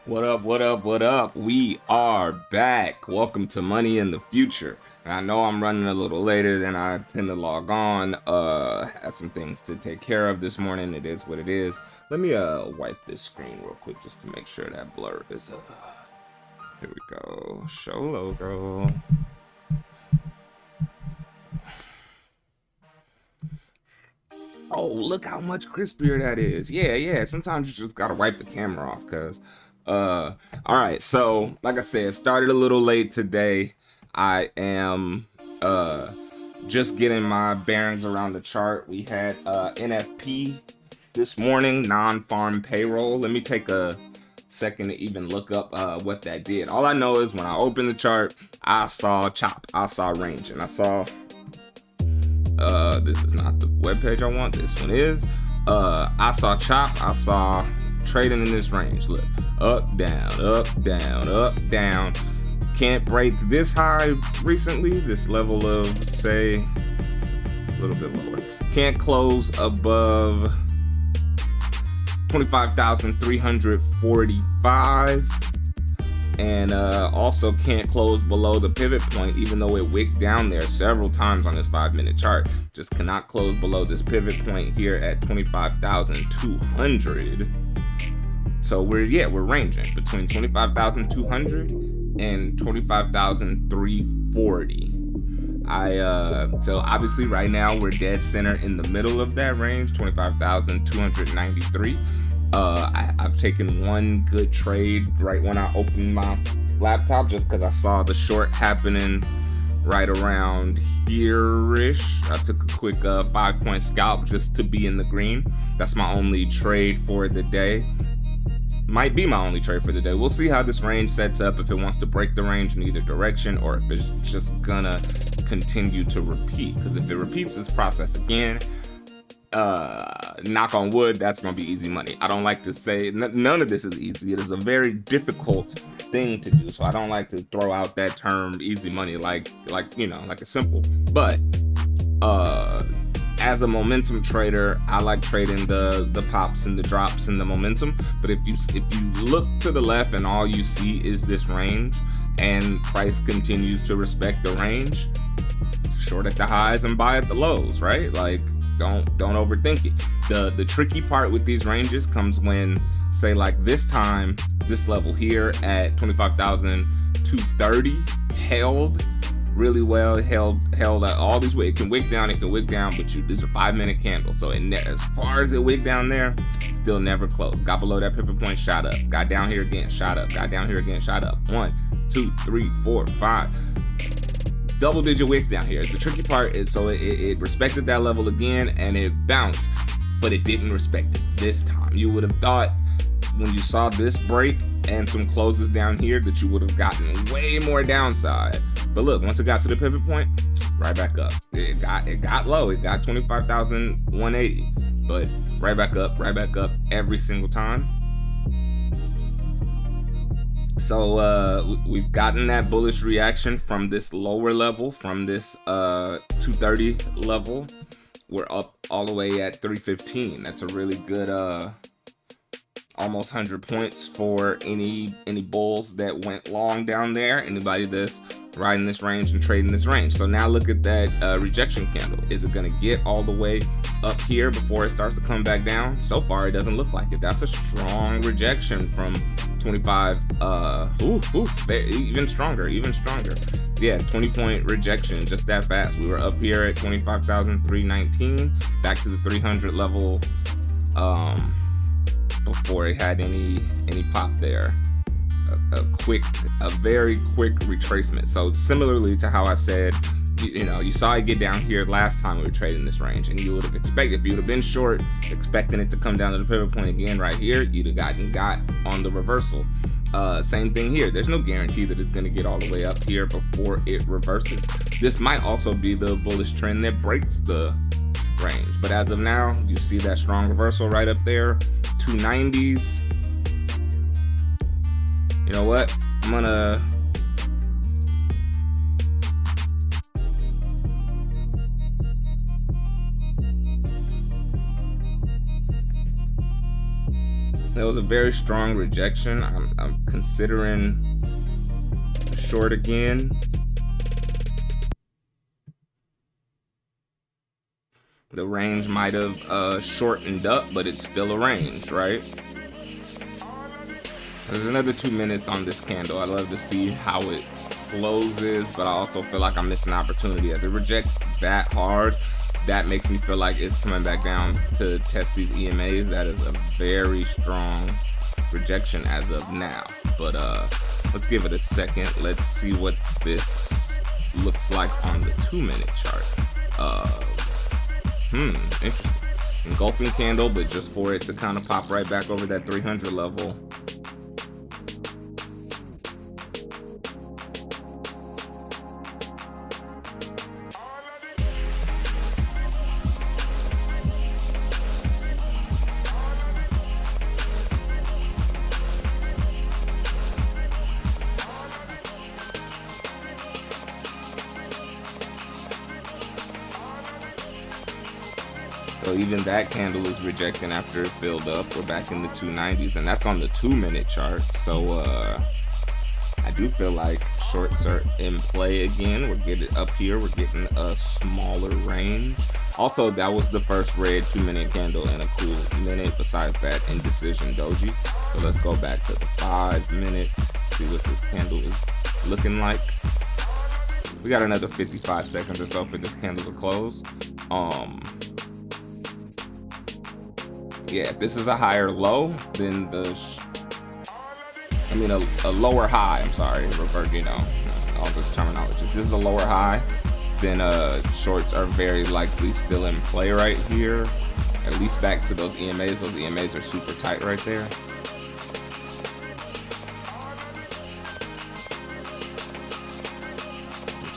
What up, what up, what up? We are back. Welcome to Money in the Future. And I know I'm running a little later than I tend to log on. Have some things to take care of this morning. It is what it is. Let me wipe this screen real quick just to make sure that blur is here we go. Show logo. Oh, look how much crispier that is. Yeah. Sometimes you just gotta wipe the camera off, cause all right, so like I said, started a little late today. I am just getting my bearings around the chart. We had NFP this morning, non-farm payroll. Let me take a second to even look up what that did. All I know is when I opened the chart, I saw chop, I saw range, and I saw this is not the webpage I want. This one is. I saw chop. I saw trading in this range. Look, up, down, up, down, up, down. Can't break this high recently. This level of, say, a little bit lower. Can't close above 25,345. And also can't close below the pivot point, even though it wicked down there several times on this 5-minute chart. Just cannot close below this pivot point here at 25,200. So we're ranging between 25,200 and 25,340. So obviously right now we're dead center in the middle of that range, 25,293. I've taken one good trade right when I opened my laptop, just because I saw the short happening right around here-ish. I took a quick 5-point scalp just to be in the green. That's my only trade for the day. Might be my only trade for the day. We'll see how this range sets up, if it wants to break the range in either direction or if it's just gonna continue to repeat. Because if it repeats this process again, knock on wood, that's gonna be easy money. I don't like to say none of this is easy. It is a very difficult thing to do, so I don't like to throw out that term easy money like it's simple. But as a momentum trader, I like trading the pops and the drops and the momentum. But if you look to the left and all you see is this range and price continues to respect the range, short at the highs and buy at the lows, right? Like, don't overthink it. The tricky part with these ranges comes when, say, like this time, this level here at 25,230 held really well, held all these way. It can wick down, but this is a 5-minute candle, so as far as it wick down there, still never closed. Got below that pivot point, shot up. Got down here again, shot up. Got down here again, shot up. 1, 2, 3, 4, 5. Double-digit wicks down here. The tricky part is, so it respected that level again and it bounced, but it didn't respect it this time. You would have thought when you saw this break and some closes down here that you would have gotten way more downside. But look, once it got to the pivot point, right back up. It got low. It got 25,180, but right back up every single time. So we've gotten that bullish reaction from this lower level, from this 230 level. We're up all the way at 315. That's a really good almost 100 points for any bulls that went long down there. Anybody that's riding this range and trading this range. So now look at that rejection candle. Is it going to get all the way up here before it starts to come back down? So far it doesn't look like it. That's a strong rejection from 25. Even stronger. Yeah, 20-point rejection, just that fast. We were up here at 25,319, back to the 300 level before it had any pop there. A very quick retracement. So similarly to how I said, you saw it get down here last time we were trading this range, and you would have expected, if you would have been short, expecting it to come down to the pivot point again right here, you'd have got on the reversal. Same thing here. There's no guarantee that it's going to get all the way up here before it reverses. This might also be the bullish trend that breaks the range, but as of now, you see that strong reversal right up there, 290s. You know what? I'm gonna It was a very strong rejection. I'm considering short again. The range might have shortened up, but it's still a range, right? There's another 2 minutes on this candle. I love to see how it closes, but I also feel like I'm missing opportunity as it rejects that hard. That makes me feel like it's coming back down to test these EMAs. That is a very strong rejection as of now. But let's give it a second. Let's see what this looks like on the 2-minute chart. Interesting. Engulfing candle, but just for it to kind of pop right back over that 300 level. So even that candle is rejecting after it filled up. We're back in the 290s, and that's on the 2-minute chart. So I do feel like shorts are in play again. We're getting up here. We're getting a smaller range. Also, that was the first red 2-minute candle in a cool minute besides that indecision doji. So let's go back to the 5-minute, see what this candle is looking like. We got another 55 seconds or so for this candle to close. Yeah, if this is a higher low, then a lower high, I'm sorry, revert, all this terminology. If this is a lower high, then shorts are very likely still in play right here. At least back to those EMAs. Those EMAs are super tight right there.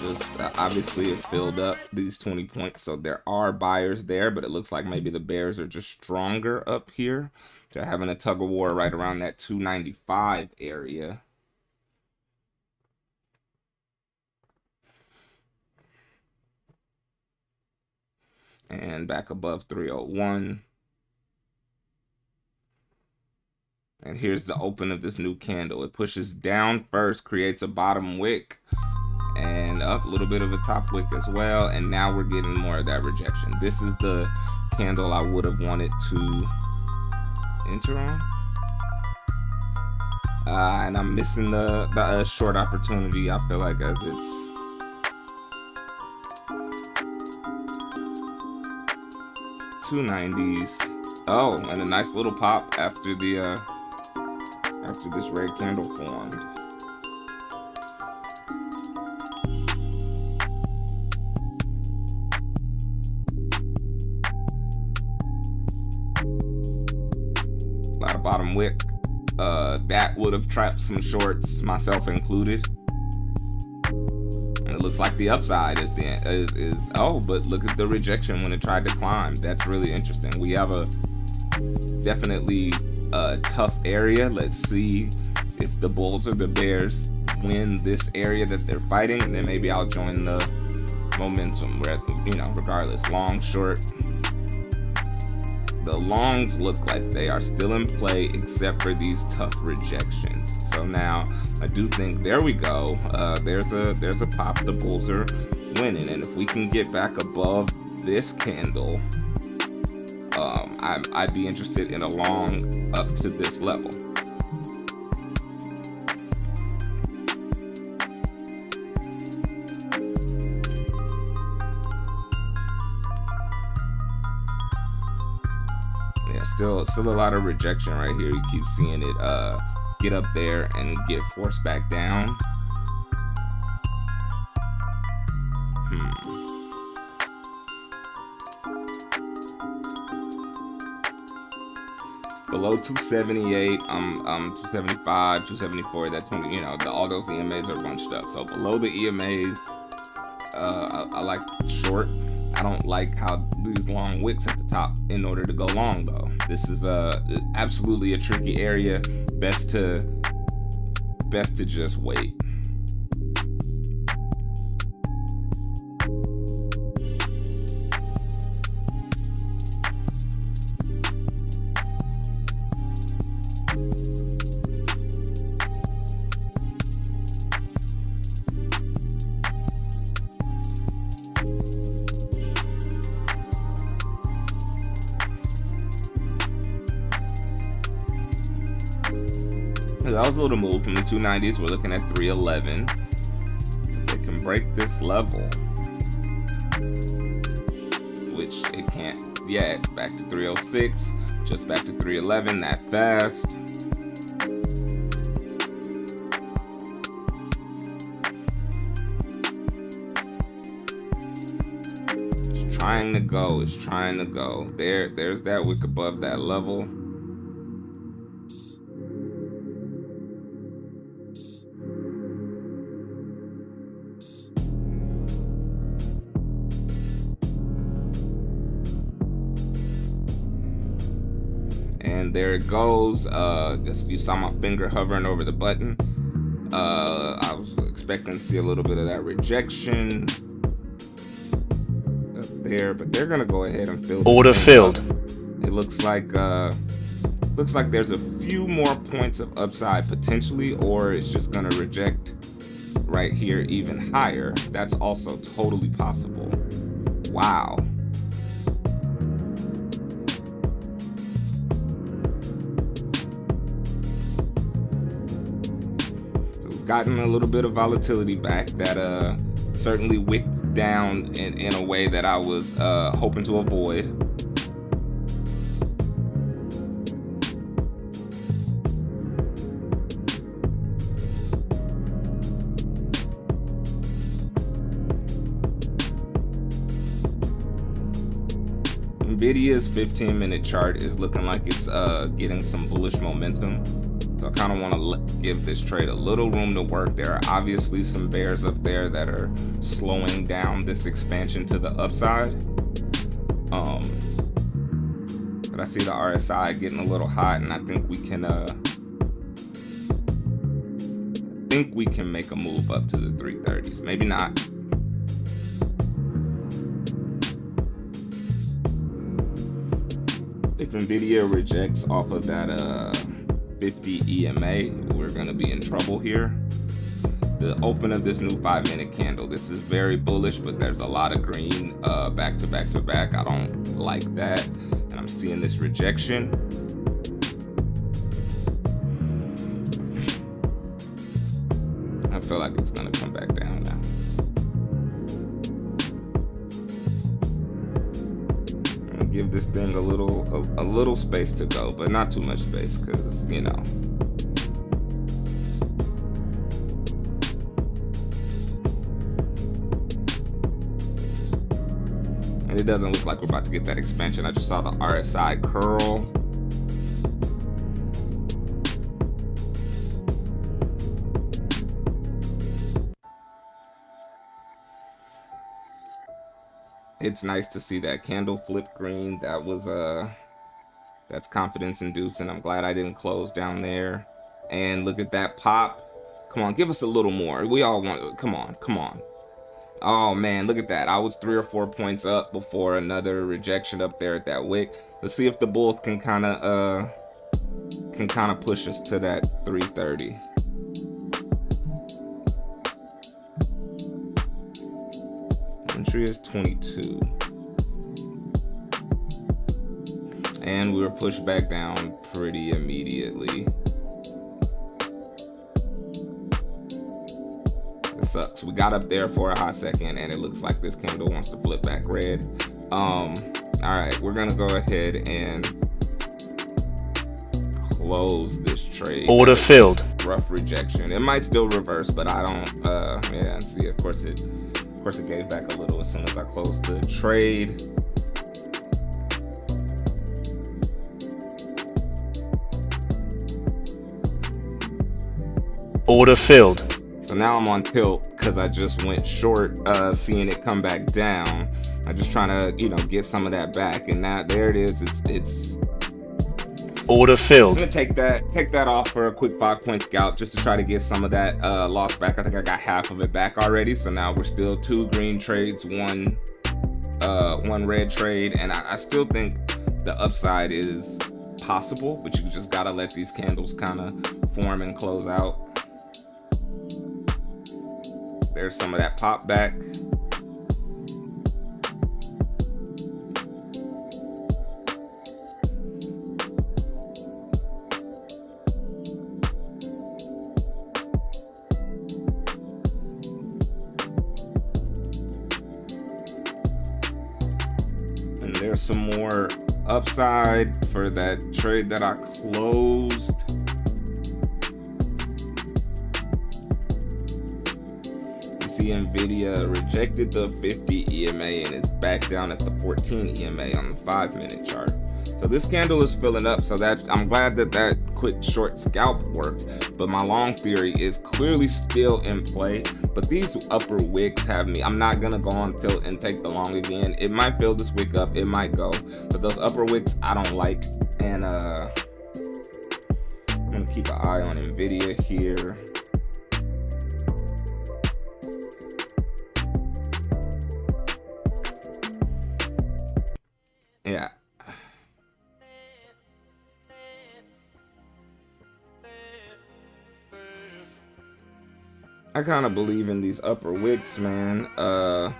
Just obviously it filled up these 20 points, so there are buyers there, but it looks like maybe the bears are just stronger up here. They're having a tug of war right around that 295 area. And back above 301. And here's the open of this new candle. It pushes down first, creates a bottom wick, and up a little bit of a top wick as well. And now we're getting more of that rejection. This is the candle I would have wanted to enter on. And I'm missing the short opportunity, I feel like, as it's $290s. Oh, and a nice little pop after the after this red candle formed. A lot of bottom wick. That would have trapped some shorts, myself included. And it looks like the upside is oh, but look at the rejection when it tried to climb. That's really interesting. We have a definitely tough area. Let's see if the bulls or the bears win this area that they're fighting, and then maybe I'll join the momentum. Where, regardless, long, short. The longs look like they are still in play, except for these tough rejections. So now I do think, there we go. There's a pop. The bulls are winning, and if we can get back above this candle, I'd be interested in a long up to this level. Yeah, still a lot of rejection right here. You keep seeing it get up there and get forced back down. Below 278, 275, 274, that 20, all those EMAs are bunched up. So below the EMAs, I like short. I don't like how these long wicks at the top in order to go long though. This is absolutely a tricky area. Best to just wait. That was a little move from the 290s. We're looking at 311. If they can break this level, which it can't yet, back to 306, just back to 311, that fast. It's trying to go, it's trying to go. There's that wick above that level. And there it goes. Just you saw my finger hovering over the button. I was expecting to see a little bit of that rejection up there, but they're gonna go ahead and fill. Order filled. It looks like there's a few more points of upside potentially, or it's just gonna reject right here even higher. That's also totally possible. Wow. Gotten a little bit of volatility back that certainly wicked down in a way that I was hoping to avoid. Nvidia's 15-minute chart is looking like it's getting some bullish momentum. So I kind of want to give this trade a little room to work. There are obviously some bears up there that are slowing down this expansion to the upside. But I see the RSI getting a little hot, and I think we can make a move up to the 330s. Maybe not. If Nvidia rejects off of that 50 EMA, we're going to be in trouble here. The open of this new 5-minute candle, this is very bullish, but there's a lot of green back to back to back. I don't like that, and I'm seeing this rejection. I feel like it's going to come back down now. Give this thing a little space to go, but not too much space, because you know. And it doesn't look like we're about to get that expansion. I just saw the RSI curl. It's nice to see that candle flip green. That was that's confidence inducing. I'm glad I didn't close down there. And look at that pop. Come on, give us a little more. We all want, come on. Oh man, look at that. I was 3 or 4 points up before another rejection up there at that wick. Let's see if the bulls can kind of push us to that 330. Entry is 22. And we were pushed back down pretty immediately. It sucks. We got up there for a hot second, and it looks like this candle wants to flip back red. All right, we're gonna go ahead and close this trade. Order filled. Rough rejection. It might still reverse, but I don't. Yeah. See, of course it gave back a little as soon as I closed the trade. Order filled. So now I'm on tilt because I just went short, seeing it come back down. I'm just trying to, get some of that back, and now there it is. It's order filled. I'm gonna take that off for a quick 5-point scalp just to try to get some of that loss back. I think I got half of it back already. So now we're still 2 green trades, one red trade, and I still think the upside is possible, but you just gotta let these candles kind of form and close out. There's some of that pop back. there's some more upside for that trade that I closed. You see Nvidia rejected the 50 EMA and is back down at the 14 EMA on the 5-minute chart. So this candle is filling up, so that I'm glad that that quick short scalp worked, but my long theory is clearly still in play. But these upper wicks have me. I'm not gonna go on tilt and take the long again. It might fill this wick up, it might go, but those upper wicks I don't like. And I'm gonna keep an eye on Nvidia here. Yeah. I kind of believe in these upper wicks, man. And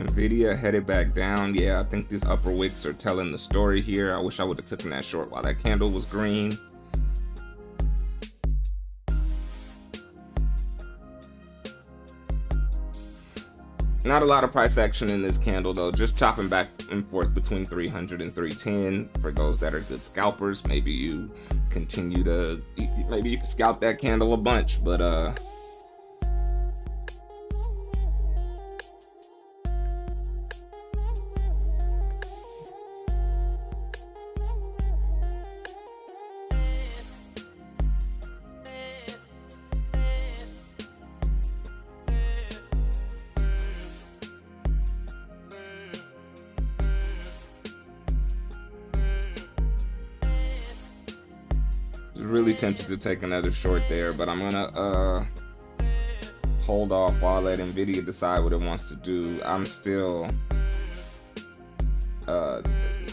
Nvidia headed back down. Yeah, I think these upper wicks are telling the story here. I wish I would have taken that short while that candle was green. Not a lot of price action in this candle though, just chopping back and forth between 300 and 310 for those that are good scalpers. Maybe you continue to, maybe you can scalp that candle a bunch, but really tempted to take another short there, but I'm gonna hold off while I let Nvidia decide what it wants to do. I'm still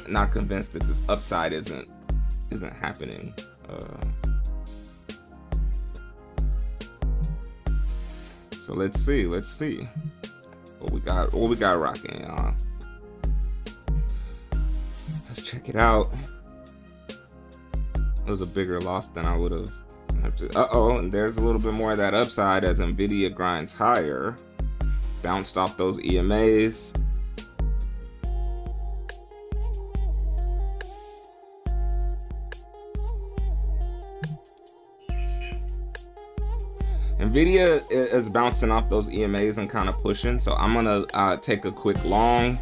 not convinced that this upside isn't happening. So let's see what we got rocking, y'all. Let's check it out. It was a bigger loss than I would have. And there's a little bit more of that upside as Nvidia grinds higher. Bounced off those EMAs. Nvidia is bouncing off those EMAs and kind of pushing, so I'm gonna take a quick long.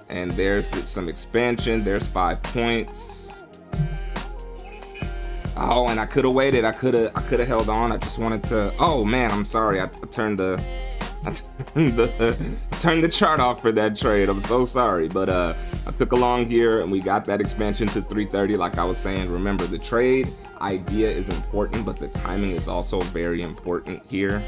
And there's some expansion. There's 5 points. Oh, and I could have waited. I could have held on. I just wanted to. Oh man, I'm sorry. I turned the chart off for that trade. I'm so sorry, but I took a long here, and we got that expansion to 330. Like I was saying, remember the trade idea is important, but the timing is also very important here.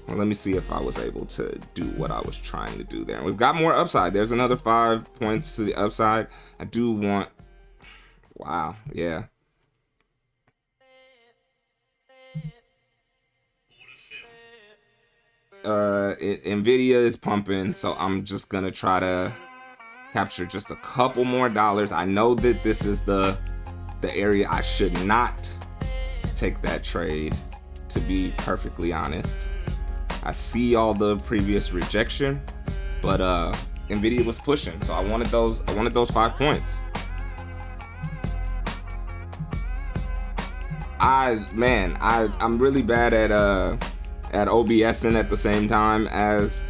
Well, let me see if I was able to do what I was trying to do there. We've got more upside. There's another 5 points to the upside. I do want. Wow, yeah. Nvidia is pumping, so I'm just gonna try to capture just a couple more dollars. I know that this is the area I should not take that trade, to be perfectly honest. I see all the previous rejection, but Nvidia was pushing, so I wanted those 5 points. I'm really bad at OBSing at the same time as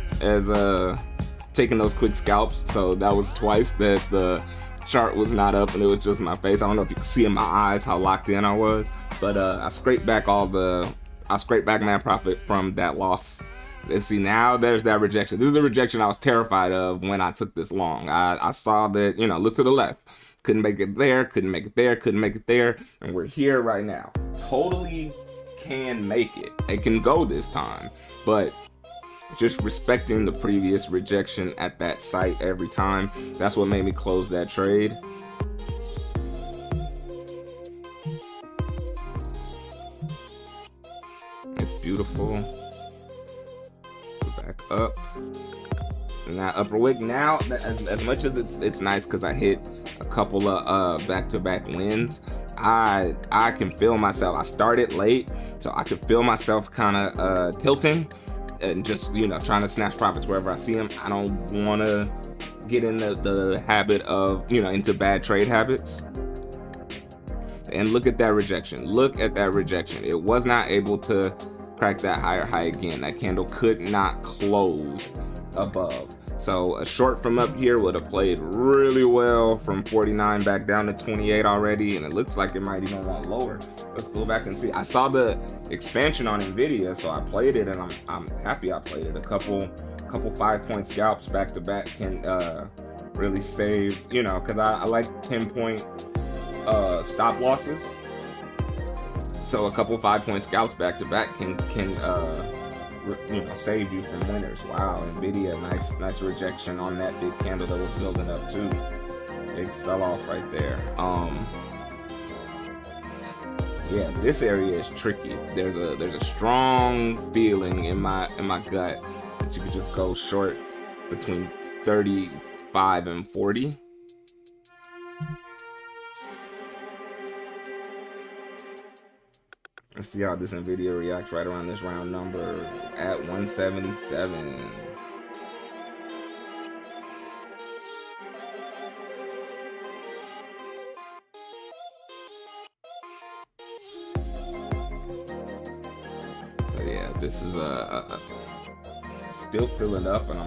taking those quick scalps. So that was twice that the chart was not up and it was just my face. I don't know if you can see in my eyes how locked in I was, but I scraped back my profit from that loss. Let's see, now there's that rejection. This is the rejection I was terrified of when I took this long. I saw that, look to the left. Couldn't make it there, couldn't make it there, couldn't make it there. And we're here right now. Totally can make it. It can go this time. But just respecting the previous rejection at that site every time, that's what made me close that trade. beautiful. Back up. And that upper wick now, as much as it's nice because I hit a couple of back-to-back wins, I can feel myself. I started late, so I could feel myself kind of tilting and just, you know, trying to snatch profits wherever I see them. I don't want to get in the habit of, you know, into bad trade habits. And look at that rejection. Look at that rejection. It was not able to crack that higher high again. That candle could not close above. So a short from up here would have played really well from 49 back down to 28 already, and it looks like it might even want lower. Let's go back and see. I saw the expansion on Nvidia, so I played it, and I'm happy I played it. A couple 5-point scalps back to back can really save, you know, because I like 10-point stop losses. So a couple 5-point scalps back to back can you know, save you from winners. Wow, Nvidia, nice rejection on that big candle that was building up too. Big sell off right there. Yeah, this area is tricky. There's a strong feeling in my gut that you could just go short between 35 and 40. Let's see how this Nvidia reacts right around this round number at 177. So yeah, this is still filling up, and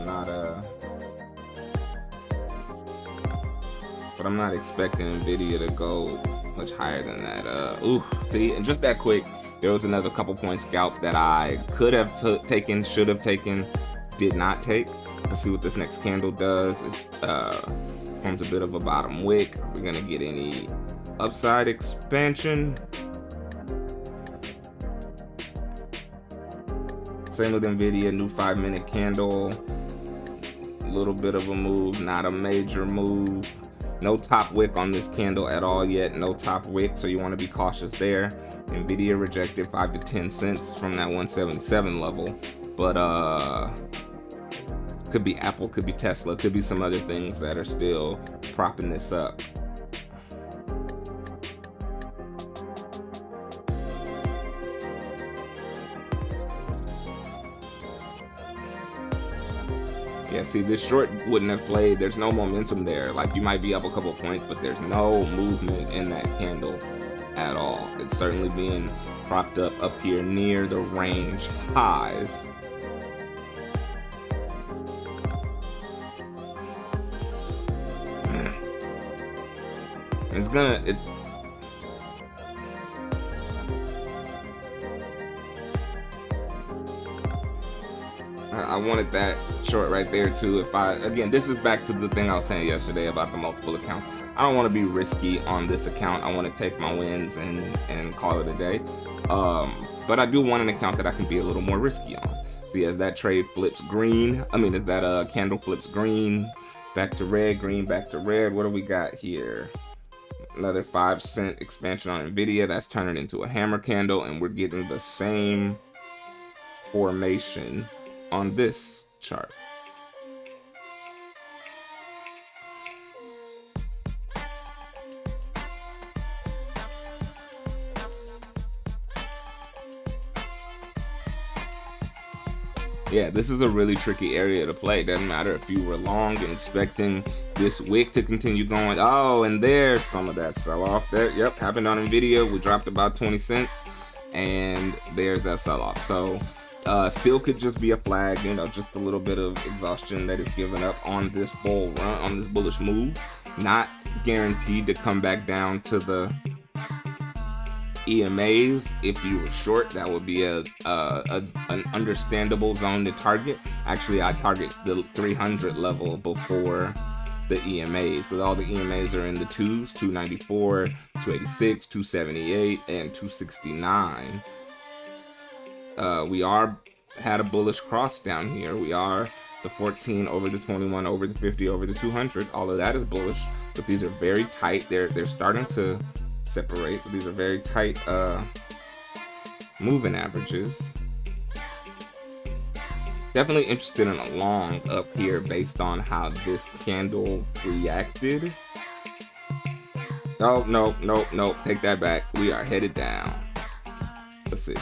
I'm not expecting Nvidia to go much higher than that. Ooh, see, and just that quick. There was another couple point scalp that I could have taken, should have taken, did not take. Let's see what this next candle does. It forms a bit of a bottom wick. We're gonna get any upside expansion. Same with Nvidia, new 5-minute candle. A little bit of a move, not a major move. No top wick on this candle at all yet. No top wick, so you want to be cautious there. Nvidia rejected 5 to 10 cents from that 177 level, but could be Apple, could be Tesla, could be some other things that are still propping this up. Yeah, see, this short wouldn't have played. There's no momentum there. Like, you might be up a couple points, but there's no movement in that candle at all. It's certainly being propped up here near the range highs. I wanted that short right there too. Again, this is back to the thing I was saying yesterday about the multiple accounts. I don't want to be risky on this account. I want to take my wins and call it a day. But I do want an account that I can be a little more risky on. See, as that trade flips green, as that candle flips green, back to red, green, back to red. What do we got here? Another 5-cent expansion on Nvidia. That's turning into a hammer candle, and we're getting the same formation on this chart. Yeah, this is a really tricky area to play. It doesn't matter if you were long and expecting this wick to continue going. Oh, and there's some of that sell-off there. Yep, happened on Nvidia. We dropped about 20 cents, and there's that sell-off. So still could just be a flag, just a little bit of exhaustion that is given up on this bull run, on this bullish move. Not guaranteed to come back down to the EMAs. If you were short, that would be an understandable zone to target. Actually, I target the 300 level before the EMAs, because all the EMAs are in the 2s, 294, 286, 278, and 269. We had a bullish cross down here. We are the 14 over the 21 over the 50 over the 200. All of that is bullish, but these are very tight. They're starting to separate. These are very tight moving averages. Definitely interested in a long up here based on how this candle reacted. Oh, no, take that back. We are headed down. Let's see.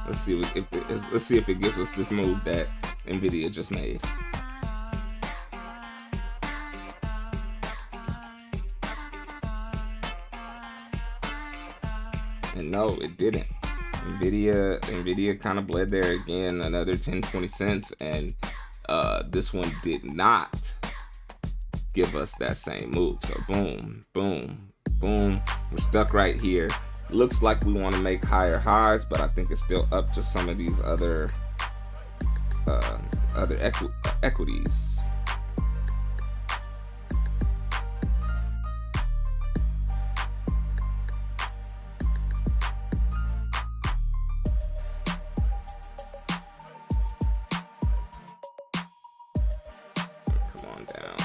Let's see if it gives us this move that Nvidia just made. And no, it didn't. Nvidia kind of bled there again, another 10-20 cents, and this one did not give us that same move. So boom, boom, boom. We're stuck right here. Looks like we want to make higher highs, but I think it's still up to some of these other equities.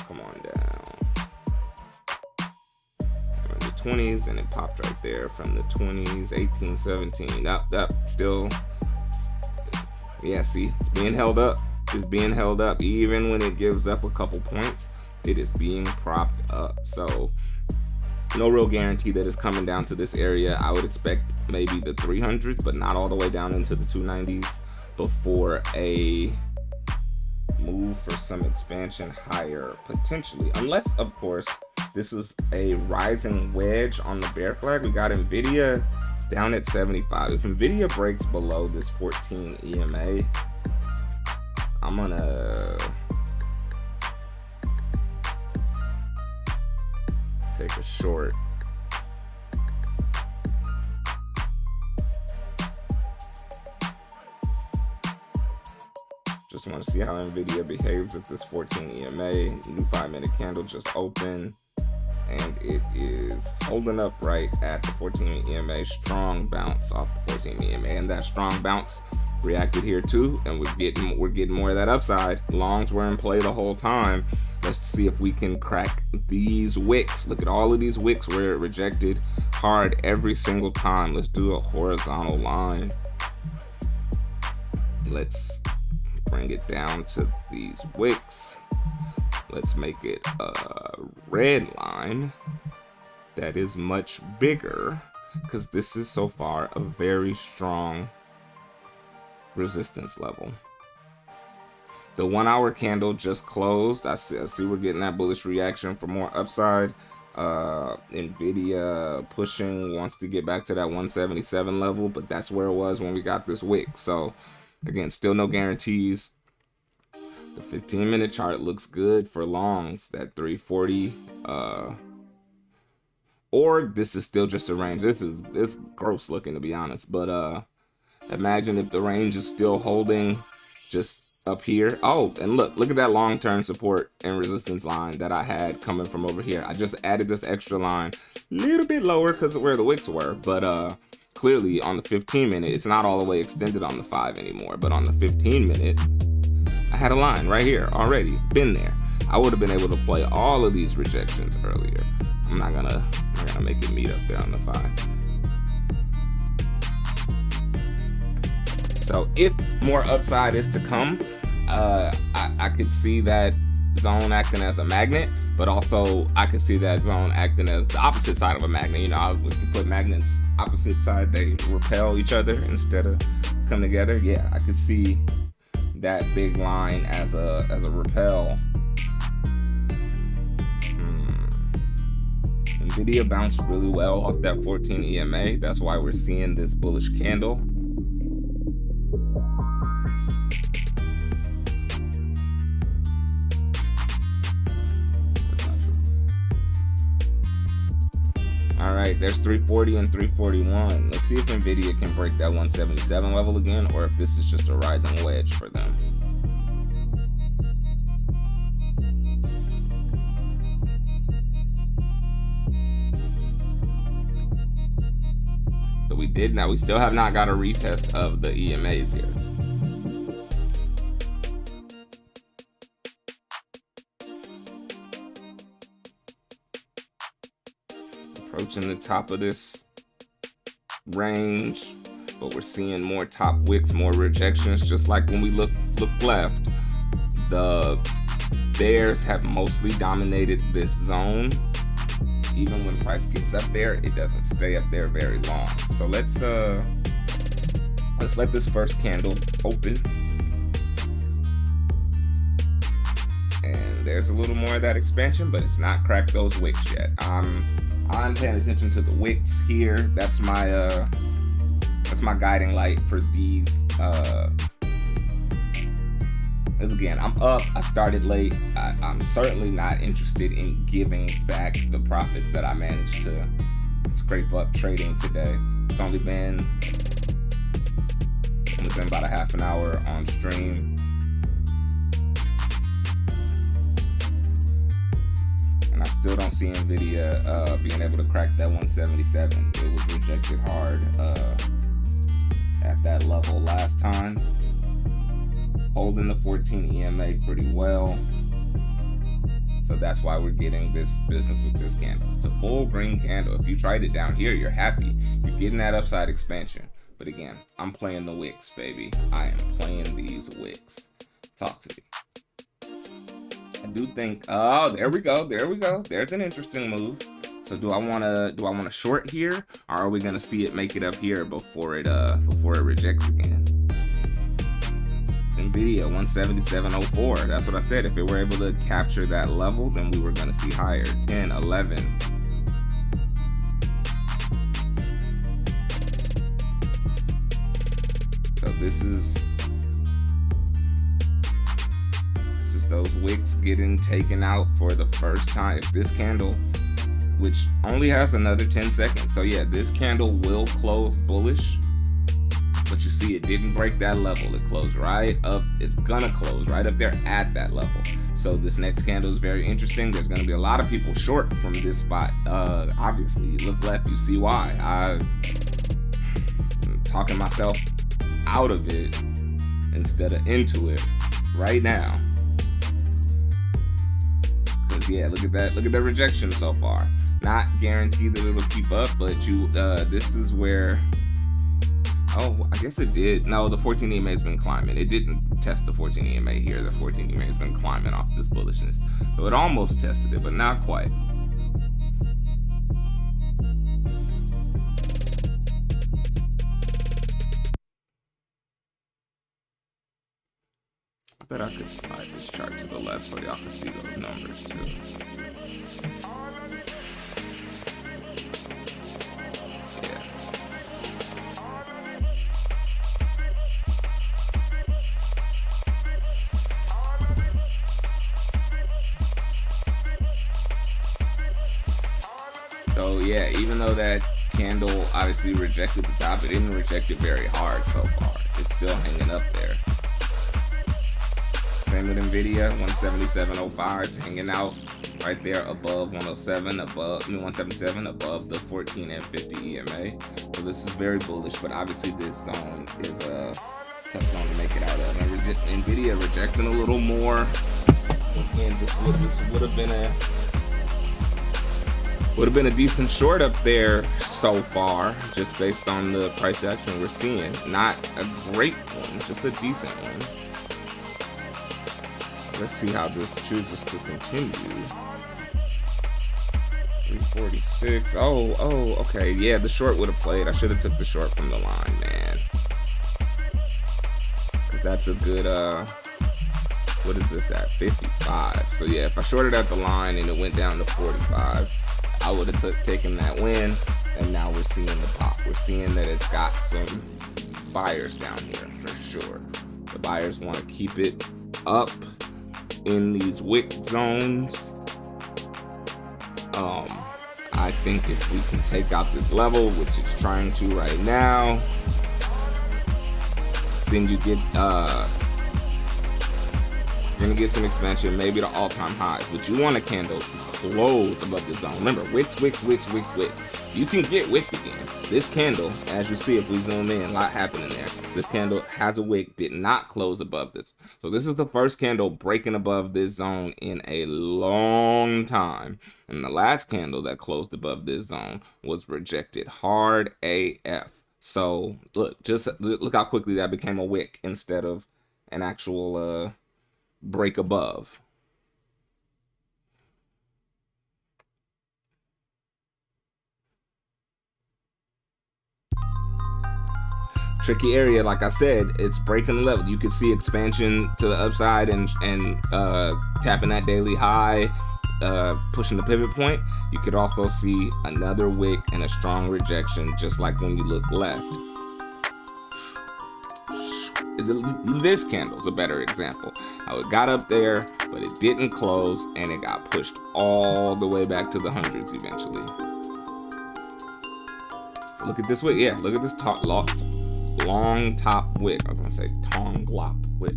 Come on down. We're in the 20s, and it popped right there from the 20s, 18, 17. Up, still. Yeah, see, it's being held up. It's being held up. Even when it gives up a couple points, it is being propped up. So, no real guarantee that it's coming down to this area. I would expect maybe the 300s, but not all the way down into the 290s before a move for some expansion higher, potentially, unless of course this is a rising wedge on the bear flag. We got Nvidia down at 75. If Nvidia breaks below this 14 EMA, I'm gonna take a short. Just want to see how Nvidia behaves at this 14 EMA. New 5-minute candle just opened, and it is holding up right at the 14 EMA. Strong bounce off the 14 EMA, and that strong bounce reacted here too, and we're getting more of that upside. Longs were in play the whole time. Let's see if we can crack these wicks. Look at all of these wicks where it rejected hard every single time. Let's do a horizontal line. Let's bring it down to these wicks. Let's make it a red line that is much bigger, because this is so far a very strong resistance level. The 1 hour candle just closed. I see we're getting that bullish reaction for more upside. Nvidia pushing, wants to get back to that 177 level, but that's where it was when we got this wick. So again, still no guarantees. The 15-minute chart looks good for longs, that 340. Or this is still just a range. It's gross looking, to be honest. But imagine if the range is still holding just up here. Oh, and look at that long-term support and resistance line that I had coming from over here. I just added this extra line a little bit lower because of where the wicks were. But clearly on the 15-minute, it's not all the way extended on the 5 anymore. But on the 15-minute, I had a line right here already, been there. I would have been able to play all of these rejections earlier. I'm not gonna make it meet up there on the 5. So if more upside is to come, I could see that zone acting as a magnet, but also I could see that zone acting as the opposite side of a magnet. You know, if you put magnets opposite side, they repel each other instead of come together. Yeah, I could see that big line as a repel. Nvidia bounced really well off that 14 EMA. That's why we're seeing this bullish candle. All right, there's 340 and 341. Let's see if Nvidia can break that 177 level again, or if this is just a rising wedge for them. So we did now. We still have not got a retest of the EMAs here. Approaching the top of this range. but we're seeing more top wicks, more rejections. Just like when we look left, the bears have mostly dominated this zone. Even when price gets up there, it doesn't stay up there very long. So let's let this first candle open. And there's a little more of that expansion, but it's not cracked those wicks yet. I'm paying attention to the wicks here. That's my guiding light for these. As again, I'm up. I started late. I'm certainly not interested in giving back the profits that I managed to scrape up trading today. It's only been about a half an hour on stream. And I still don't see Nvidia being able to crack that 177. It was rejected hard at that level last time. Holding the 14 EMA pretty well. So that's why we're getting this business with this candle. It's a full green candle. If you tried it down here, you're happy. You're getting that upside expansion. But again, I'm playing the wicks, baby. I am playing these wicks. Talk to me. I do think, oh, there we go. There's an interesting move. So do I wanna short here, or are we gonna see it make it up here before it rejects again? Nvidia 177.04. That's what I said. If it were able to capture that level, then we were gonna see higher. 10, 11. So this is those wicks getting taken out for the first time. If this candle, which only has another 10 seconds, so yeah, this candle will close bullish, but you see it didn't break that level. It closed right up. It's gonna close right up there at that level. So this next candle is very interesting. There's gonna be a lot of people short from this spot. Obviously, you look left, you see why. I'm talking myself out of it instead of into it right now. Cause yeah, look at that. Look at the rejection so far. Not guaranteed that it'll keep up, but this is where. Oh, I guess it did. No, the 14 EMA has been climbing. It didn't test the 14 EMA here. The 14 EMA has been climbing off this bullishness. So it almost tested it, but not quite. I bet I could slide this chart to the left so y'all can see those numbers too. So yeah, even though that candle obviously rejected the top, it didn't reject it very hard so far. It's still hanging up there. Same with Nvidia, 177.05, hanging out right there above 107, above 177, above the 14 and 50 EMA. So this is very bullish, but obviously this zone is a tough zone to make it out of. And Nvidia rejecting a little more. Again, this would have been a decent short up there so far, just based on the price action we're seeing. Not a great one, just a decent one. Let's see how this chooses to continue. 346. Oh, okay. Yeah, the short would have played. I should have took the short from the line, man. Because that's a good, what is this at? 55. So yeah, if I shorted at the line and it went down to 45, I would have taken that win. And now we're seeing the pop. We're seeing that it's got some buyers down here for sure. The buyers want to keep it up in these wick zones. I think if we can take out this level, which it's trying to right now, then you get you're gonna get some expansion, maybe the all-time highs. But you want a candle to close above the zone. Remember, wicks. You can get wick again. This candle, as you see if we zoom in, a lot happening there. This candle has a wick, did not close above this. So this is the first candle breaking above this zone in a long time. And the last candle that closed above this zone was rejected hard AF. So look, just look how quickly that became a wick instead of an actual break above. Tricky area, like I said, it's breaking the level. You could see expansion to the upside and tapping that daily high, pushing the pivot point. You could also see another wick and a strong rejection, just like when you look left. This candle's a better example. How it got up there, but it didn't close, and it got pushed all the way back to the hundreds eventually. Look at this wick. Yeah, look at this long top wick. I was gonna say tonglop wick.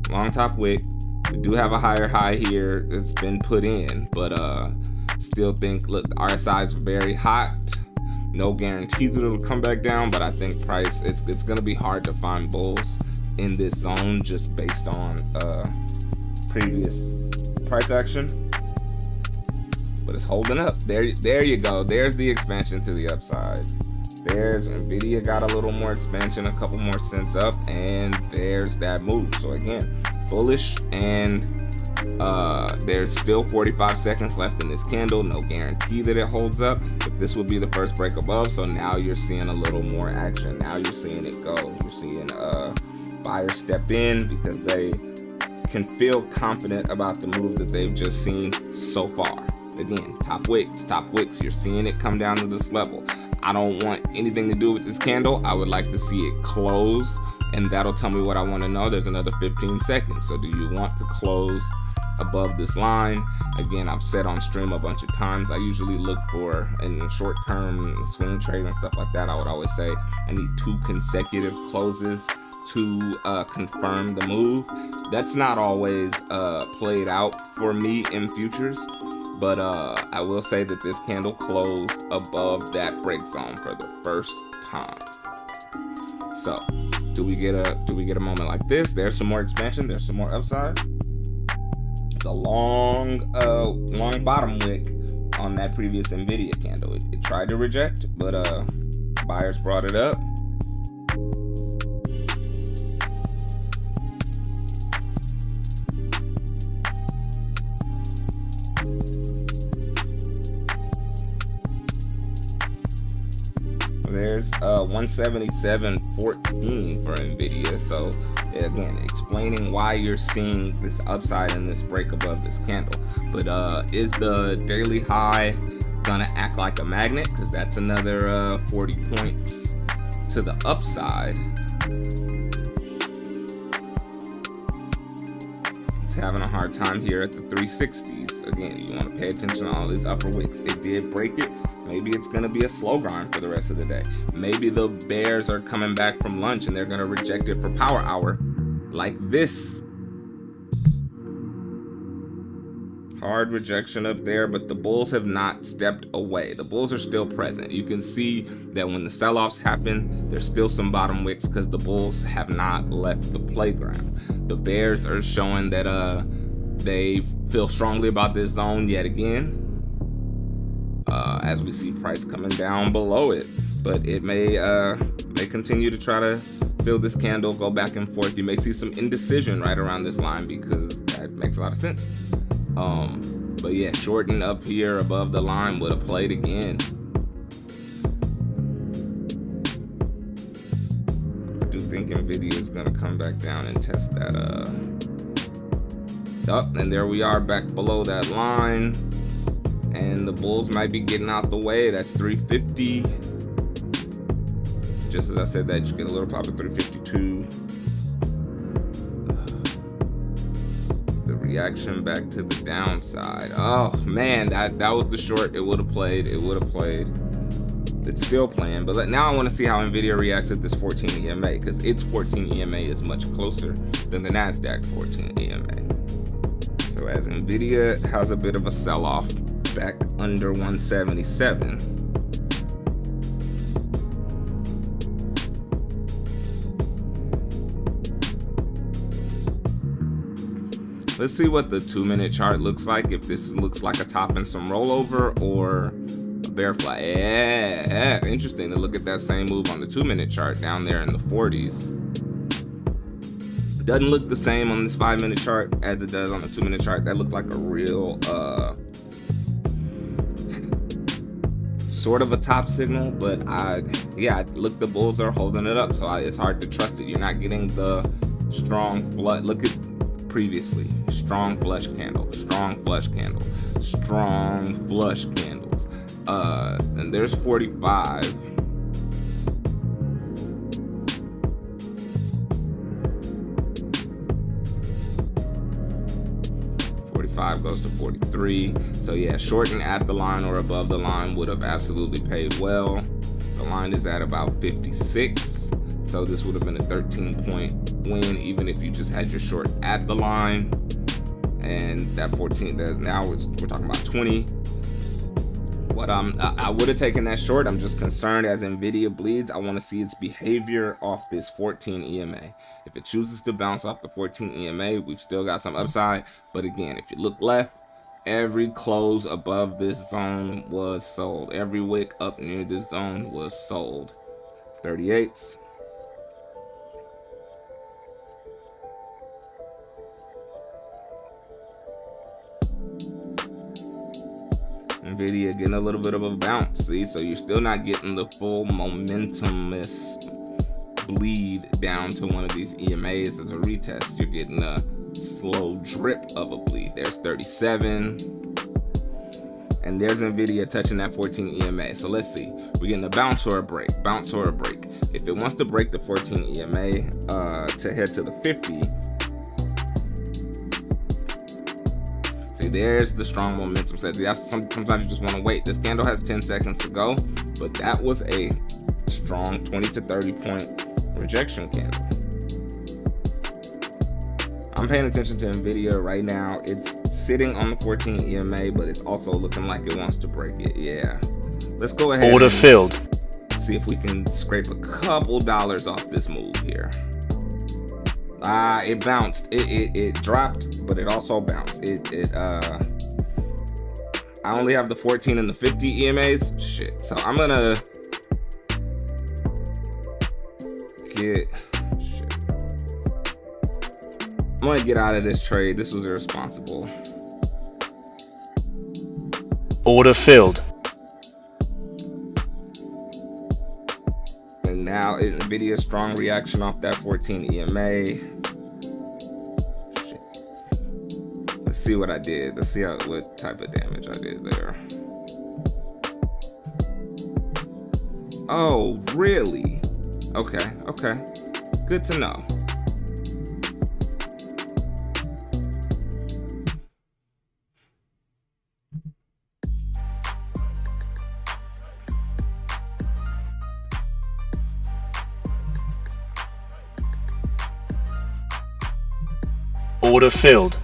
Long top wick. We do have a higher high here that's been put in, but still think, look, the RSI is very hot. No guarantees that it'll come back down, but I think price, it's gonna be hard to find bulls in this zone just based on previous price action. But it's holding up. There you go. There's the expansion to the upside. There's Nvidia got a little more expansion, a couple more cents up, and there's that move. So again, bullish, and there's still 45 seconds left in this candle. No guarantee that it holds up, but this will be the first break above. So now you're seeing a little more action. Now you're seeing it go. You're seeing buyers step in because they can feel confident about the move that they've just seen so far. Again, top wicks. You're seeing it come down to this level. I don't want anything to do with this candle. I would like to see it close, and that'll tell me what I want to know. There's another 15 seconds. So do you want to close above this line? Again, I've said on stream a bunch of times, I usually look for, in short-term swing trade and stuff like that, I would always say I need 2 consecutive closes to confirm the move. That's not always played out for me in futures, but I will say that this candle closed above that break zone for the first time. So do we get a moment like this? There's some more expansion, there's some more upside. It's a long bottom wick on that previous Nvidia candle. It tried to reject, but buyers brought it up. There's 177.14 for Nvidia. So again, explaining why you're seeing this upside in this break above this candle. But is the daily high gonna act like a magnet? Because that's another 40 points to the upside. It's having a hard time here at the 360s. Again, you want to pay attention to all these upper wicks. It did break it. Maybe it's going to be a slow grind for the rest of the day. Maybe the bears are coming back from lunch and they're going to reject it for power hour like this. Hard rejection up there, but the bulls have not stepped away. The bulls are still present. You can see that when the sell-offs happen, there's still some bottom wicks because the bulls have not left the playground. The bears are showing that they feel strongly about this zone yet again. As we see price coming down below it, but it may continue to try to fill this candle, go back and forth. You may see some indecision right around this line because that makes a lot of sense. But yeah, shorting up here above the line would have played again. I do think Nvidia is gonna come back down and test that. And there we are back below that line. And the bulls might be getting out the way. That's 350. Just as I said that, you get a little pop at 352. The reaction back to the downside. Oh man, that was the short. It would have played. It's still playing, but now I want to see how Nvidia reacts at this 14 EMA, because its 14 EMA is much closer than the Nasdaq 14 EMA. So as Nvidia has a bit of a sell-off back under 177. Let's see what the 2-minute chart looks like, if this looks like a top and some rollover, or bear flag. Yeah, interesting to look at that same move on the 2-minute chart down there in the 40s. Doesn't look the same on this 5-minute chart as it does on the 2-minute chart. That looked like a real sort of a top signal, but look, the bulls are holding it up, so it's hard to trust it. You're not getting the strong flush. Look at previously, strong flush candle, strong flush candle, strong flush candles, and there's 45. Goes to 43. So yeah, shorting at the line or above the line would have absolutely paid well. The line is at about 56, so this would have been a 13-point win even if you just had your short at the line. And that 14, now we're talking about 20. What I would have taken that short. I'm just concerned as Nvidia bleeds. I want to see its behavior off this 14 EMA. If it chooses to bounce off the 14 EMA, we've still got some upside. But again, if you look left, every close above this zone was sold. Every wick up near this zone was sold. 38s. Nvidia getting a little bit of a bounce, see, so you're still not getting the full momentumous bleed down to one of these EMAs as a retest. You're getting a slow drip of a bleed. There's 37, and there's Nvidia touching that 14 EMA. So let's see, we're getting a bounce or a break, bounce or a break. If it wants to break the 14 EMA to head to the 50, see, there's the strong momentum set. Sometimes you just want to wait. This candle has 10 seconds to go, but that was a strong 20 to 30 point rejection candle. I'm paying attention to Nvidia right now. It's sitting on the 14 EMA, but it's also looking like it wants to break it. Yeah, let's go ahead. Order filled. See if we can scrape a couple dollars off this move here. It bounced. It dropped, but it also bounced. I only have the 14 and the 50 EMAs. Shit. So I'm gonna get out of this trade. This was irresponsible. Order filled. And now Nvidia's strong reaction off that 14 EMA. Shit. Let's see what I did. Let's see what type of damage I did there. Oh, really? Okay. Good to know. Order filled.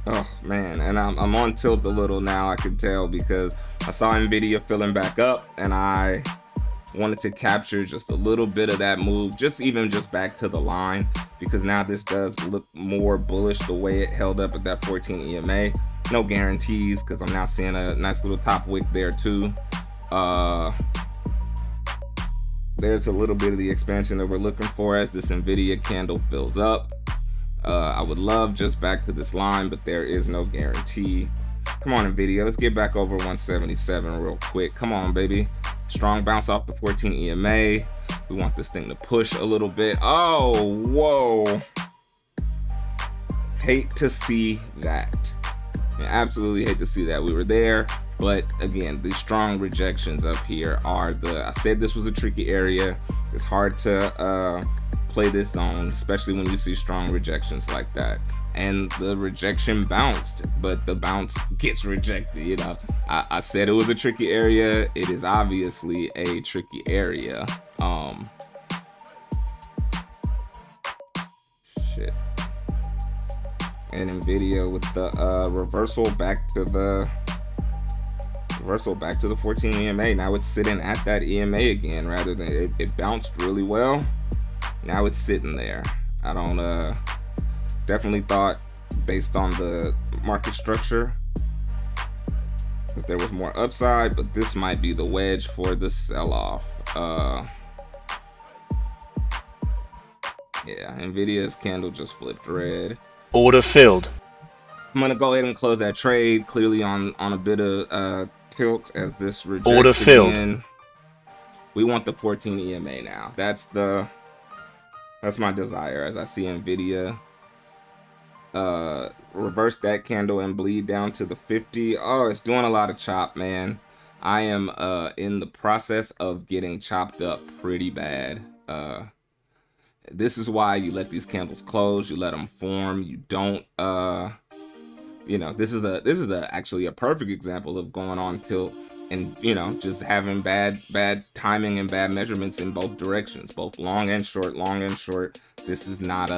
Oh man, and I'm on tilt a little now, I can tell, because I saw Nvidia filling back up and I wanted to capture just a little bit of that move, just back to the line, because now this does look more bullish the way it held up at that 14 EMA. No guarantees, because I'm now seeing a nice little top wick there too. There's a little bit of the expansion that we're looking for as this Nvidia candle fills up. I would love just back to this line, but there is no guarantee. Come on, Nvidia, let's get back over 177 real quick. Come on, baby. Strong bounce off the 14 EMA. We want this thing to push a little bit. Oh, whoa. Hate to see that. I absolutely hate to see that. We were there, but again, the strong rejections up here are I said this was a tricky area. It's hard to play this zone, especially when you see strong rejections like that. And the rejection bounced, but the bounce gets rejected. You know, I said it was a tricky area. It is obviously a tricky area. Shit. And Nvidia with the reversal back to the 14 EMA. Now it's sitting at that EMA again, rather than it bounced really well. Now it's sitting there. I don't definitely thought based on the market structure, that there was more upside, but this might be the wedge for the sell-off. Yeah, Nvidia's candle just flipped red. Order filled. I'm gonna go ahead and close that trade, clearly on a bit of tilt as this rejects Order filled. again. We want the 14 EMA now. That's my desire, as I see Nvidia reverse that candle and bleed down to the 50. Oh, it's doing a lot of chop, man. I am in the process of getting chopped up pretty bad. This is why you let these candles close, you let them form, you don't you know, this is actually a perfect example of going on tilt and, you know, just having bad timing and bad measurements in both directions, both long and short. This is not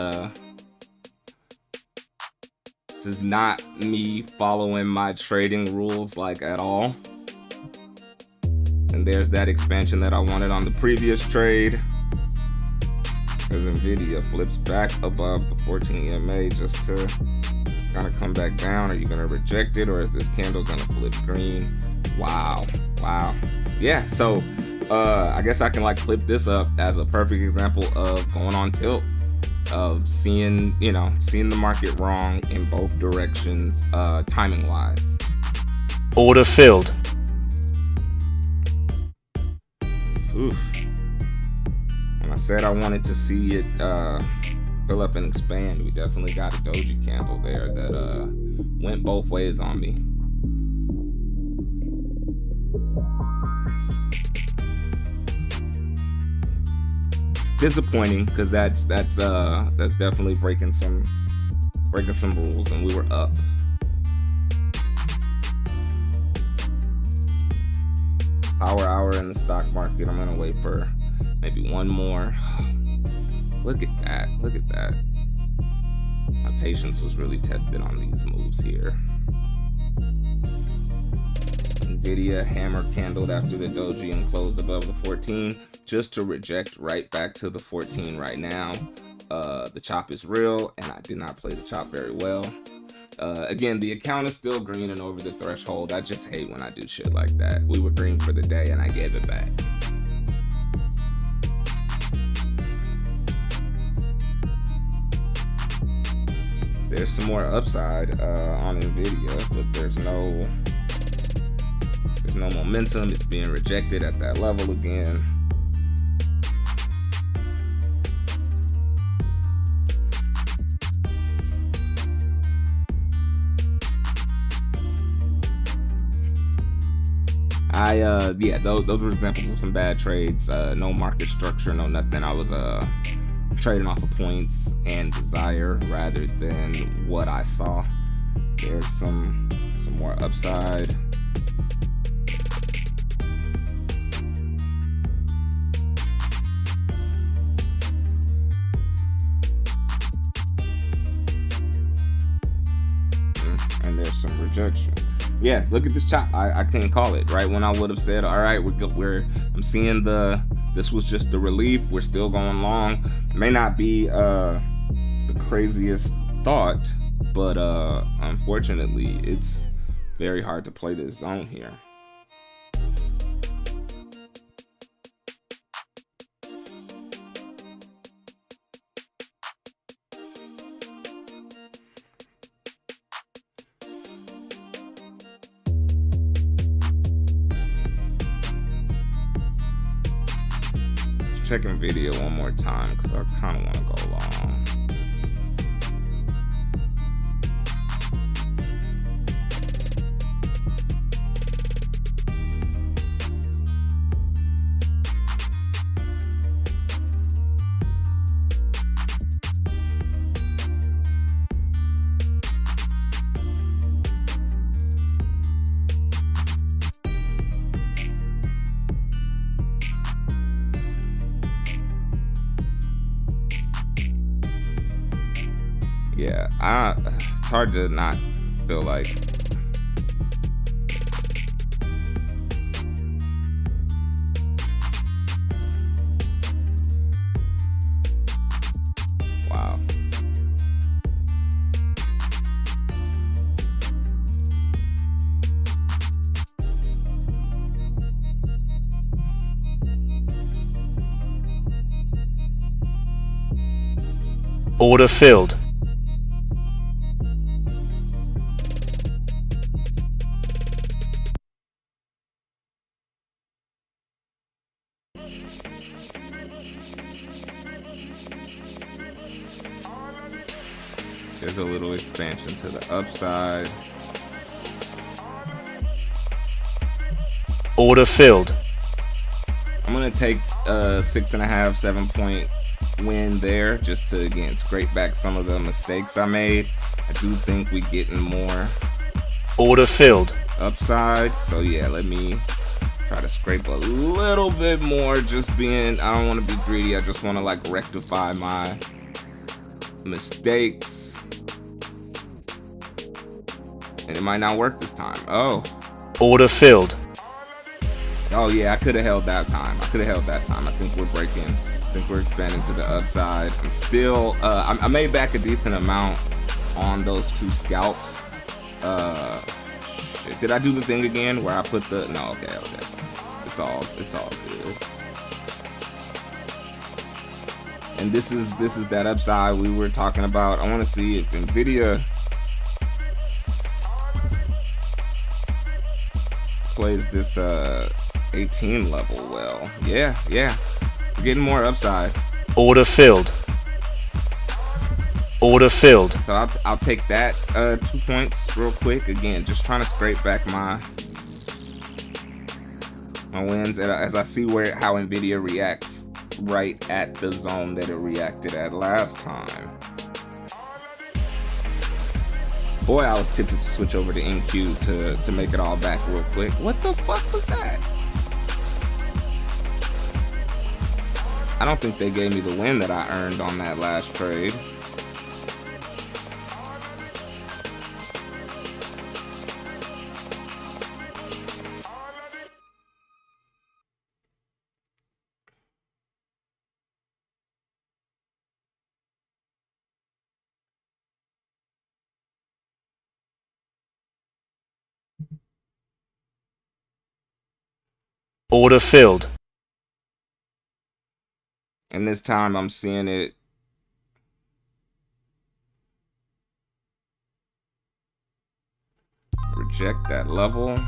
me following my trading rules like at all. And there's that expansion that I wanted on the previous trade, as Nvidia flips back above the 14 EMA just to kind of come back down. Are you gonna reject it, or is this candle gonna flip green? Wow. Yeah, so I guess I can like clip this up as a perfect example of going on tilt, of seeing the market wrong in both directions, timing wise. Order filled. Oof. When I said I wanted to see it fill up and expand, we definitely got a doji candle there that went both ways on me. Disappointing, because that's definitely breaking some rules, and we were up. Power hour in the stock market. I'm gonna wait for maybe one more. Look at that. My patience was really tested on these moves here. Nvidia hammer candled after the doji and closed above the 14, just to reject right back to the 14 right now. The chop is real, and I did not play the chop very well. Again, the account is still green and over the threshold. I just hate when I do shit like that. We were green for the day, and I gave it back. There's some more upside on Nvidia, but there's no momentum. It's being rejected at that level again. Yeah, those were examples of some bad trades. No market structure, no nothing. I was trading off of points and desire rather than what I saw. There's some more upside. And there's some rejection. Yeah, look at this chop. I couldn't call it right when I would have said, all right, I'm seeing this was just the relief. We're still going long. It may not be the craziest thought, but unfortunately, it's very hard to play this zone here. Checking video one more time because I kind of want to go long. Yeah, it's hard to not feel like wow. Order filled. There's a little expansion to the upside. Order filled. I'm gonna take a 6.5, 7-point win there, just to again scrape back some of the mistakes I made. I do think we getting more Order filled. upside, so yeah, let me try to scrape a little bit more. Just being, I don't want to be greedy. I just want to like rectify my mistakes, and it might not work this time. Order filled. Oh yeah, I could have held that time. I think we're breaking. I think we're expanding to the upside. I'm still, I made back a decent amount on those 2 scalps. Did I do the thing again where I put the, no, okay. It's all good. And this is that upside we were talking about. I want to see if Nvidia plays this 18 level well. Yeah, we're getting more upside. Order filled. Order filled. So I'll take that 2 points real quick. Again, just trying to scrape back my wins as I see how Nvidia reacts right at the zone that it reacted at last time. Boy, I was tempted to switch over to NQ to make it all back real quick. What the fuck was that? I don't think they gave me the win that I earned on that last trade. Order filled. And this time I'm seeing it reject that level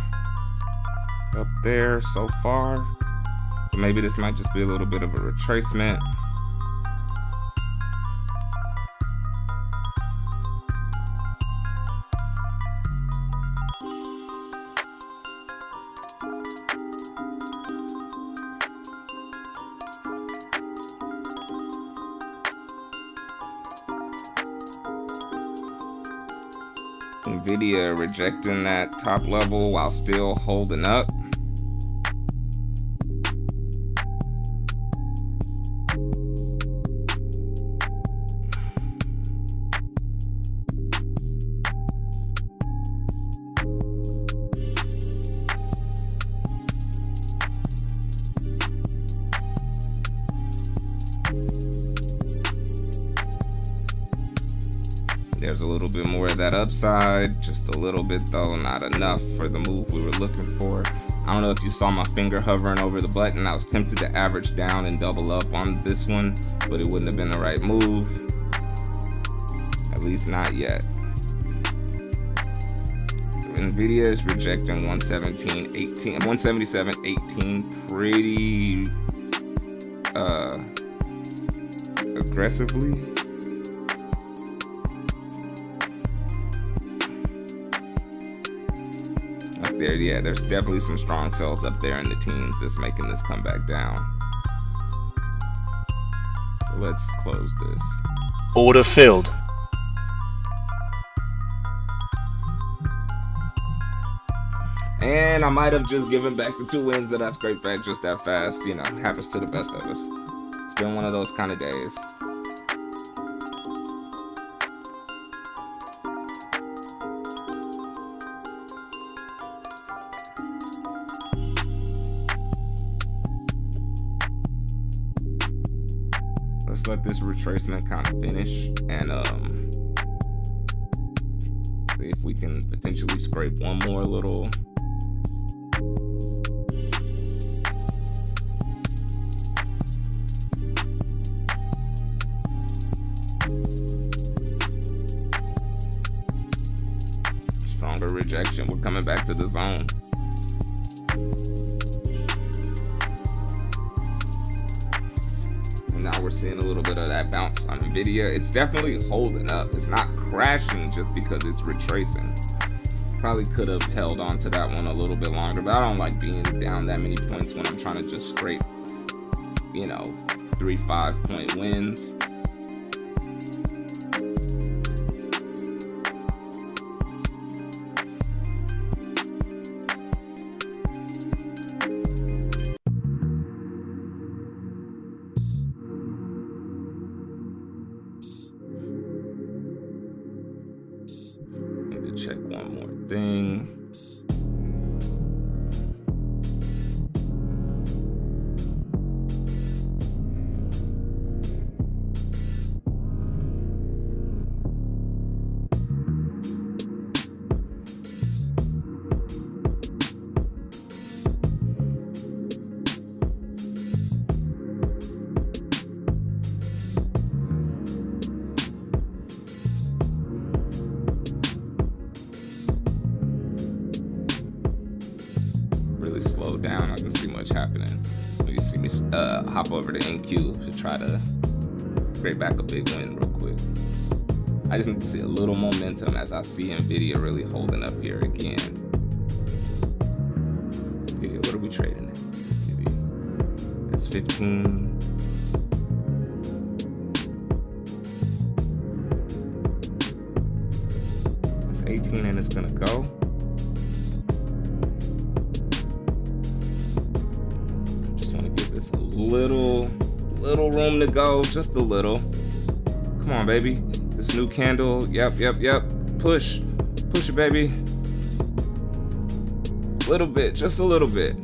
up there so far. But maybe this might just be a little bit of a retracement. Nvidia rejecting that top level while still holding up. There's a little bit more of that upside, just a little bit though, not enough for the move we were looking for. I don't know if you saw my finger hovering over the button. I was tempted to average down and double up on this one, but it wouldn't have been the right move. At least not yet. Nvidia is rejecting 177.18 pretty aggressively. There, yeah, there's definitely some strong sells up there in the teens that's making this come back down. So let's close this. Order filled. And I might have just given back the 2 wins that I scraped back just that fast. You know, happens to the best of us. It's been one of those kind of days. Let's let this retracement kind of finish and see if we can potentially scrape one more little of a rejection. We're coming back to the zone. And now we're seeing a little bit of that bounce on Nvidia. It's definitely holding up. It's not crashing just because it's retracing. Probably could have held on to that one a little bit longer, but I don't like being down that many points when I'm trying to just scrape, 3-5 point wins. Check one more thing. Really slow down. I can see much happening. You see me hop over to NQ to try to scrape back a big win real quick. I just need to see a little momentum as I see Nvidia really holding up here again. Nvidia, what are we trading? That's 15. That's 18 and it's gonna go. Little room to go, just a little. Come on, baby. This new candle. Yep. Push it, baby. Little bit, just a little bit.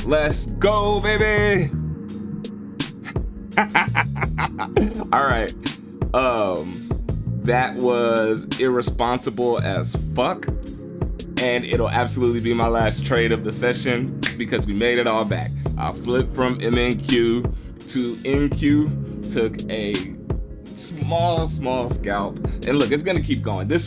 Let's go, baby. All right. That was irresponsible as fuck, and it'll absolutely be my last trade of the session because we made it all back. I flipped from MNQ to NQ, took a small scalp, and look, it's gonna keep going. I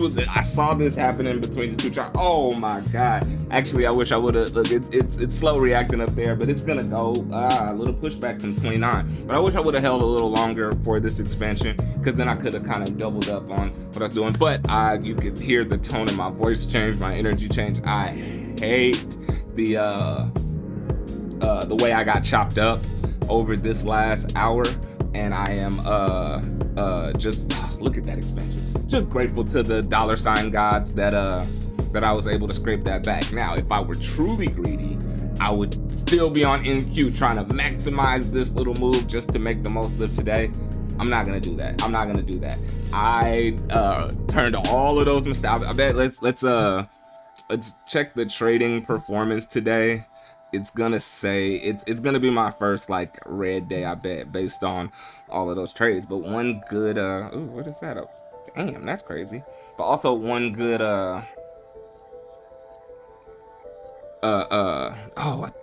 saw this happening between the two charts. Oh my god! Actually, I wish I would have. Look, it's slow reacting up there, but it's gonna go a little pushback from 29. But I wish I would have held a little longer for this expansion, because then I could have kind of doubled up on what I was doing. But you could hear the tone of my voice change, my energy change. I hate the way I got chopped up over this last hour, and I am just look at that expansion. Just grateful to the $ gods that I was able to scrape that back. Now, if I were truly greedy, I would still be on NQ trying to maximize this little move just to make the most of today. I'm not gonna do that. I turned all of those mistakes. I bet let's check the trading performance today. It's gonna say it's gonna be my first like red day, I bet, based on all of those trades. But one good ooh, what is that? Damn, that's crazy. But also one good oh,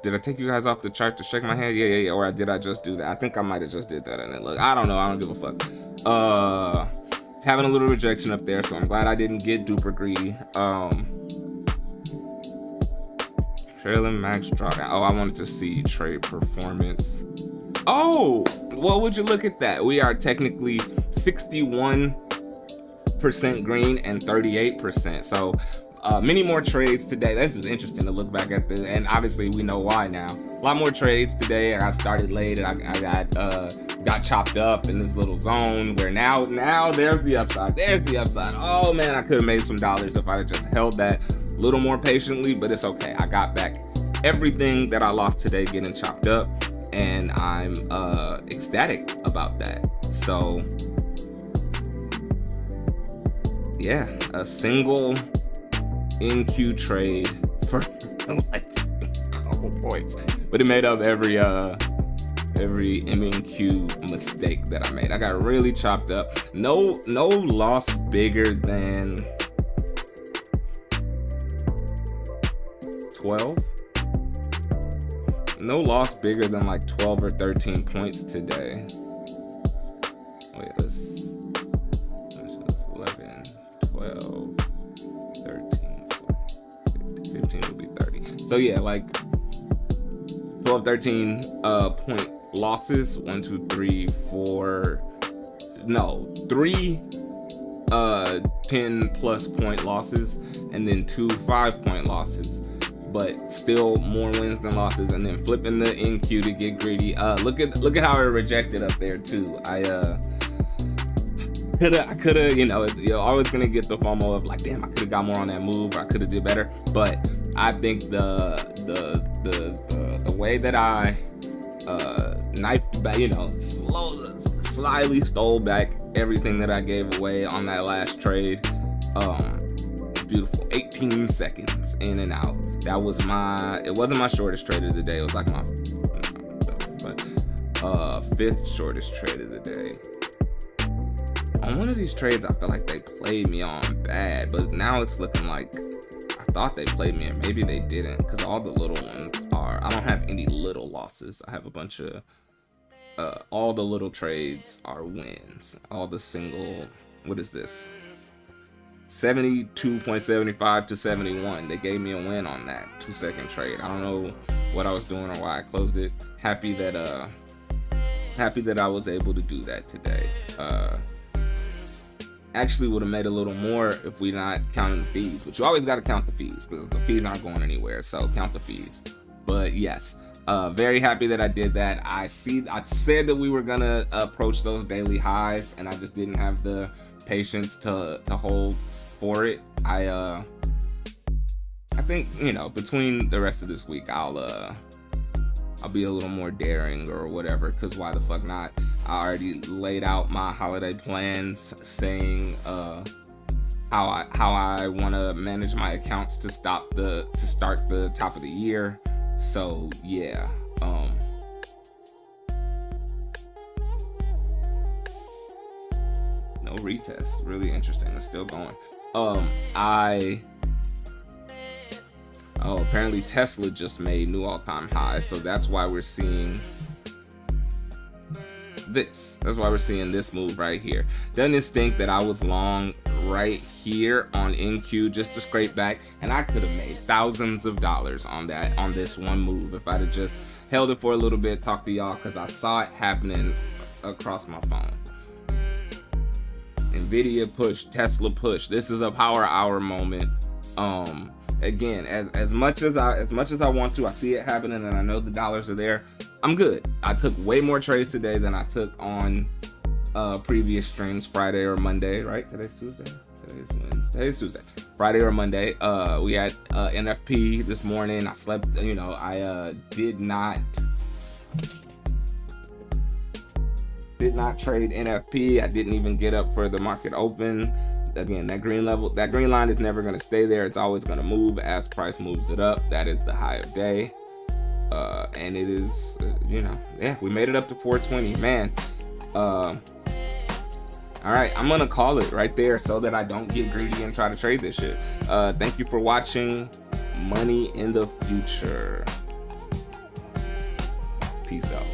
did I take you guys off the chart to shake my hand? Yeah. Or did I just do that? I think I might have just did that, and then look, I don't know. I don't give a fuck. Having a little rejection up there, so I'm glad I didn't get duper greedy. Trailing max drawdown. Oh, I wanted to see trade performance. Oh, well, would you look at that? We are technically 61% green and 38%. So many more trades today. This is interesting to look back at this, and obviously we know why now. A lot more trades today. I got started late, and I got chopped up in this little zone where now there's the upside. There's the upside. Oh man, I could have made some dollars if I had just held that a little more patiently, but it's okay. I got back everything that I lost today getting chopped up, and I'm ecstatic about that. So yeah, a single NQ trade for like a couple points, but it made up every MNQ mistake that I made. I got really chopped up. No loss bigger than 12. No loss bigger than like 12 or 13 points today. Wait, let's 11, 12, 13. So yeah, like 12, 13 point losses. 1, 2, 3, 4. No, 3 10 plus point losses, and then 2 5-point losses. But still more wins than losses, and then flipping the NQ to get greedy. Look at how it rejected up there too. I could have, you're always gonna get the FOMO of like, damn, I could have got more on that move, or I could have did better. But I think the way that I knifed back, slyly stole back everything that I gave away on that last trade. Beautiful. 18 seconds in and out. That was it wasn't my shortest trade of the day. It was like my 5th shortest trade of the day. On one of these trades, I feel like they played me on bad, but now it's looking like I thought they played me, and maybe they didn't, because all the little ones I don't have any little losses. I have a bunch of, all the little trades are wins. All the single, what is this? 72.75 to 71. They gave me a win on that 2-second trade. I don't know what I was doing or why I closed it. Happy that I was able to do that today. Actually would have made a little more if we not counting the fees, but you always got to count the fees because the fees aren't going anywhere, so count the fees. But yes, very happy that I did that. I said that we were gonna approach those daily highs, and I just didn't have the patience to hold for it. I think, between the rest of this week, I'll be a little more daring or whatever, because why the fuck not? I already laid out my holiday plans, saying how I want to manage my accounts to start the top of the year. So yeah, no retest. Really interesting. It's still going. Apparently Tesla just made new all-time highs, so that's why we're seeing this. That's why we're seeing this move right here. Doesn't it stink that I was long right here on NQ just to scrape back, and I could have made thousands of dollars on this one move if I'd have just held it for a little bit, talked to y'all, because I saw it happening across my phone. Nvidia push, Tesla push. This is a power hour moment. Again, as much as I want to, I see it happening, and I know the dollars are there. I'm good. I took way more trades today than I took on previous streams, Friday or Monday, right? Today's Tuesday. Today's Wednesday. Today's Tuesday. Friday or Monday. We had NFP this morning. I slept. I did not trade NFP. I didn't even get up for the market open. Again, that green line is never going to stay there. It's always going to move as price moves it up. That is the high of day. And it is, we made it up to 420, man. All right, I'm going to call it right there so that I don't get greedy and try to trade this shit. Thank you for watching Money in the Future. Peace out.